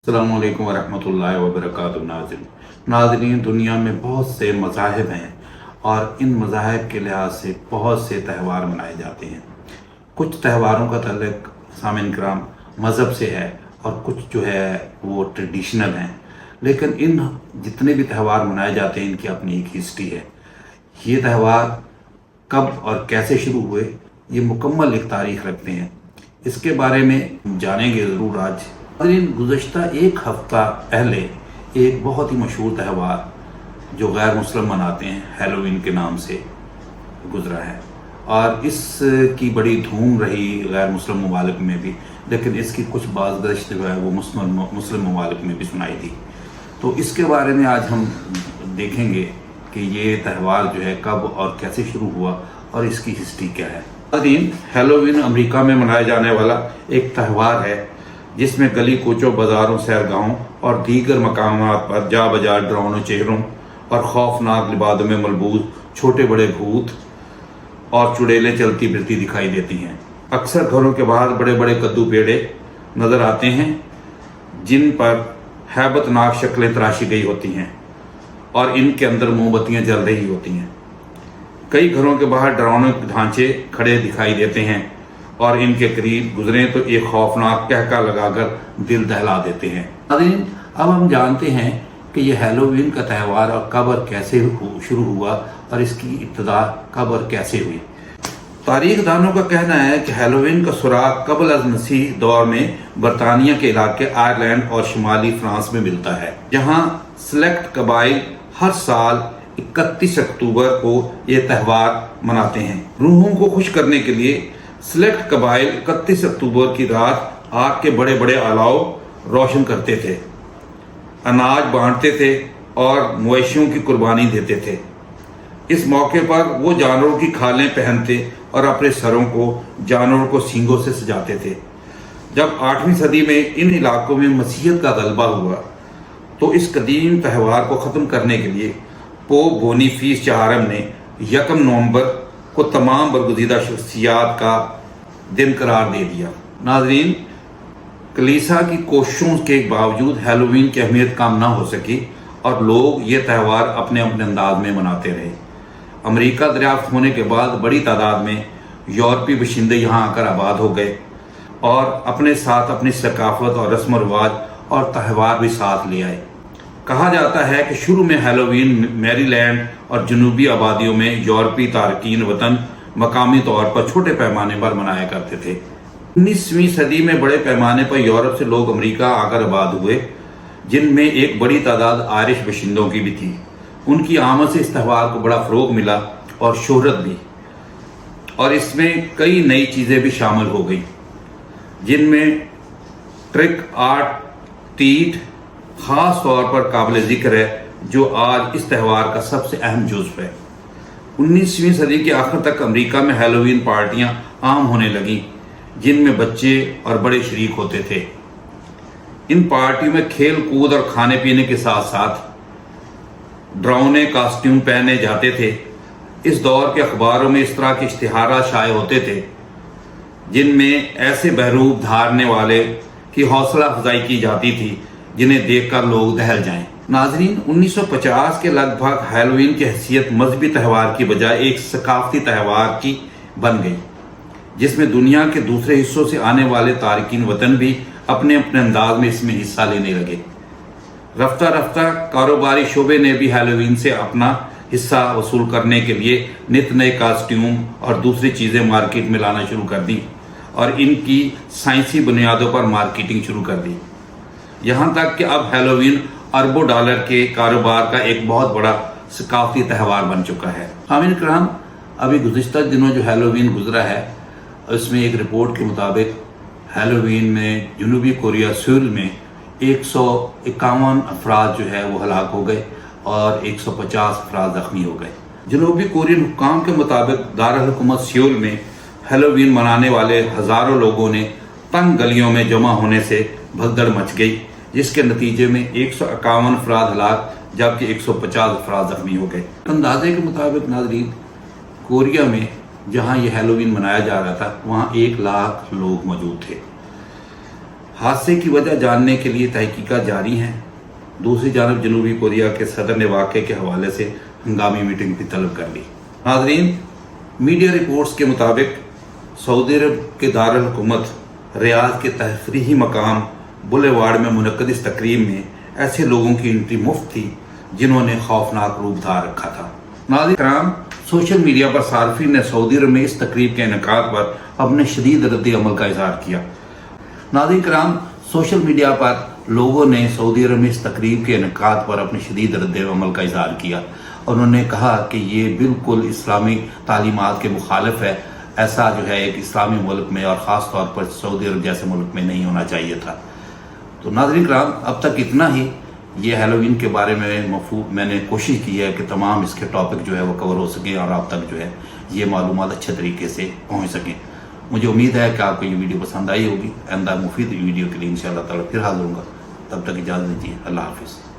अस्सलामु अलैकुम वरहमतुल्लाहि वबरकातुहू। नाज़रीन, दुनिया में बहुत से मज़ाहिब हैं और इन मज़ाहिब के लिहाज से बहुत से त्यौहार मनाए जाते हैं। कुछ त्योहारों का तल्लुक़ सामीन किराम मज़हब से है और कुछ जो है वो ट्रेडिशनल हैं, लेकिन इन जितने भी त्यौहार मनाए जाते हैं इनकी अपनी एक हिस्ट्री है। ये त्यौहार कब और कैसे शुरू हुए ये मुकम्मल एक तारीख़ रखते हैं। इसके बारे में जानेंगे ज़रूर आज। गुज़श्ता एक हफ़्ता पहले एक बहुत ही मशहूर त्यौहार जो गैर मुस्लिम मनाते हैं हैलोवीन के नाम से गुज़रा है और इसकी बड़ी धूम रही गैर मुस्लिम ममालिक में भी, लेकिन इसकी कुछ बाज़गश्त जो है वो मुस्लिम ममालिक में भी सुनाई दी। तो इसके बारे में आज हम देखेंगे कि ये त्यौहार जो है कब और कैसे शुरू हुआ और इसकी हिस्ट्री क्या है। हैलोवीन अमेरिका में मनाया जाने वाला एक त्यौहार है जिसमें गली कोचों, बाज़ारों, सैरगाहों और दीगर मकामात पर जा बजा डरावनों चेहरों और खौफनाक लिबासों में मलबूस छोटे बड़े भूत और चुड़ैलें चलती फिरती दिखाई देती हैं। अक्सर घरों के बाहर बड़े बड़े कद्दू पेड़े नज़र आते हैं जिन पर हैबतनाक शक्लें तराशी गई होती हैं और इनके अंदर मोमबत्तियाँ जल रही होती हैं। कई घरों के बाहर डरावने ढांचे खड़े दिखाई देते हैं और इनके करीब गुजरें तो एक खौफनाक कहका लगाकर दिल दहला देते हैं। अब हम जानते हैं कि यह हैलोवीन का त्यौहार और कब और कैसे शुरू हुआ और इसकी इब्तिदा कब और कैसे हुई। तारीख दानों का कहना है कि हैलोवीन का सुराग क़ब्ल अज़ मसीह दौर में बरतानिया के इलाके आयरलैंड और शुमाली फ्रांस में मिलता है, जहाँ सेलेक्ट कबाइल हर साल 31 अक्टूबर को ये त्यौहार मनाते हैं। रूहों को खुश करने के लिए सेलेक्ट कबाइल 31 अक्टूबर की रात आग के बड़े बड़े अलाव रोशन करते थे, अनाज बांटते थे और मवेशियों की कुर्बानी देते थे। इस मौके पर वो जानवरों की खालें पहनते और अपने सरों को जानवरों को सींगों से सजाते थे। जब 8वीं सदी में इन इलाकों में मसीहत का गलबा हुआ तो इस कदीम त्यौहार को ख़त्म करने के लिए पोप बोनीफेस चौहारम ने 1 नवंबर को तमाम बरगुज़ीदा शख्सियात का दिन करार दे दिया। नाज़रीन, कलीसिया की कोशिशों के बावजूद हैलोवीन की अहमियत कम ना हो सकी और लोग ये त्यौहार अपने अपने अंदाज में मनाते रहे। अमेरिका दरियाफ्त होने के बाद बड़ी तादाद में यूरोपीय बशिंदे यहाँ आकर आबाद हो गए और अपने साथ अपनी सकाफत और रस्म रिवाज और त्यौहार भी साथ ले आए। कहा जाता है कि शुरू में हैलोवीन मैरीलैंड और जनूबी आबादियों में यूरोपीय तारकीन वतन मकामी तौर पर छोटे पैमाने पर मनाया करते थे। 19वीं सदी में बड़े पैमाने पर यूरोप से लोग अमेरिका आकर आबाद हुए, जिनमें एक बड़ी तादाद आयरिश बशिंदों की भी थी। उनकी आमद से इस त्यौहार को बड़ा फ़रोग मिला और शोहरत भी, और इसमें कई नई चीज़ें भी शामिल हो गई, जिनमें ट्रिक आर्ट तीट ख़ास तौर पर काबिल ज़िक्र है, जो आज इस त्यौहार का सबसे अहम जुज़्व है। 19वीं सदी के आखिर तक अमेरिका में हैलोवीन पार्टियां आम होने लगीं, जिनमें बच्चे और बड़े शरीक होते थे। इन पार्टियों में खेल कूद और खाने पीने के साथ साथ डरावने कॉस्ट्यूम पहने जाते थे। इस दौर के अखबारों में इस तरह के इश्तिहार शाये होते थे जिनमें ऐसे बहरूप धारने वाले की हौसला अफजाई की जाती थी जिन्हें देखकर लोग दहल जाएं। नाज़रीन, 1950 के लगभग हैलोवीन की हैसियत मजहबी त्यौहार की बजाय एक सकाफती त्यौहार की बन गई, जिसमें दुनिया के दूसरे हिस्सों से आने वाले तारकीन वतन भी अपने अपने अंदाज में इसमें हिस्सा लेने लगे। रफ्ता रफ्ता कारोबारी शोबे ने भी हैलोवीन से अपना हिस्सा वसूल करने के लिए नित नए कॉस्ट्यूम और दूसरी चीज़ें मार्केट में लाना शुरू कर दी और इनकी साइंसी बुनियादों पर मार्केटिंग शुरू कर दी। यहाँ तक कि अब हैलोवीन अरबों डॉलर के कारोबार का एक बहुत बड़ा सकाफती त्यौहार बन चुका है। सामीन किराम, अभी गुज़िश्ता दिनों जो हैलोवीन गुजरा है उसमें एक रिपोर्ट के मुताबिक हैलोवीन में जनूबी कोरिया सियोल में 151 अफराद जो है वो हलाक हो गए और 150 अफराद जख्मी हो गए। जनूबी कोरियन हुक्काम के मुताबिक दारुल हुकूमत सियोल में हैलोवीन मनाने वाले हज़ारों लोगों ने तंग गलियों में जमा होने से भगदड़ मच गई, जिसके नतीजे में 151 अफराद हलाक जबकि 150 अफराद जख्मी हो गए। अंदाजे के मुताबिक नाज़रीन, कोरिया में जहां यह हैलोवीन मनाया जा रहा था वहां 1 लाख लोग मौजूद थे। حادثے کی وجہ جاننے کے لیے تحقیقات جاری ہیں۔ دوسری جانب جنوبی کوریا کے صدر نے واقعے کے حوالے سے ہنگامی میٹنگ بھی طلب کر لی۔ ناظرین، میڈیا رپورٹس کے مطابق سعودی عرب کے دارالحکومت ریاض کے تفریحی مقام بولیوارڈ میں منعقد اس تقریب میں ایسے لوگوں کی انٹری مفت تھی جنہوں نے خوفناک روپ دھار رکھا تھا۔ ناظرین کرام، سوشل میڈیا پر صارفین نے سعودی عرب میں اس تقریب کے انعقاد پر اپنے شدید رد عمل کا اظہار کیا۔ ناظرین کرام، سوشل میڈیا پر لوگوں نے سعودی عرب میں اس تقریب کے انعقاد پر اپنے شدید رد عمل کا اظہار کیا۔ انہوں نے کہا کہ یہ بالکل اسلامی تعلیمات کے مخالف ہے، ایسا جو ہے ایک اسلامی ملک میں اور خاص طور پر سعودی عرب جیسے ملک میں نہیں ہونا چاہیے تھا۔ تو ناظرین کرام، اب تک اتنا ہی۔ یہ ہیلووین کے بارے میں نے کوشش کی ہے کہ تمام اس کے ٹاپک جو ہے وہ کور ہو سکیں اور آپ تک جو ہے یہ معلومات اچھے طریقے سے پہنچ سکیں۔ مجھے امید ہے کہ آپ کو یہ ویڈیو پسند آئی ہوگی۔ آئندہ مفید ویڈیو کے لیے انشاءاللہ تعالی پھر حاضر ہوں گا۔ تب تک اجازت دیجیے۔ اللہ حافظ۔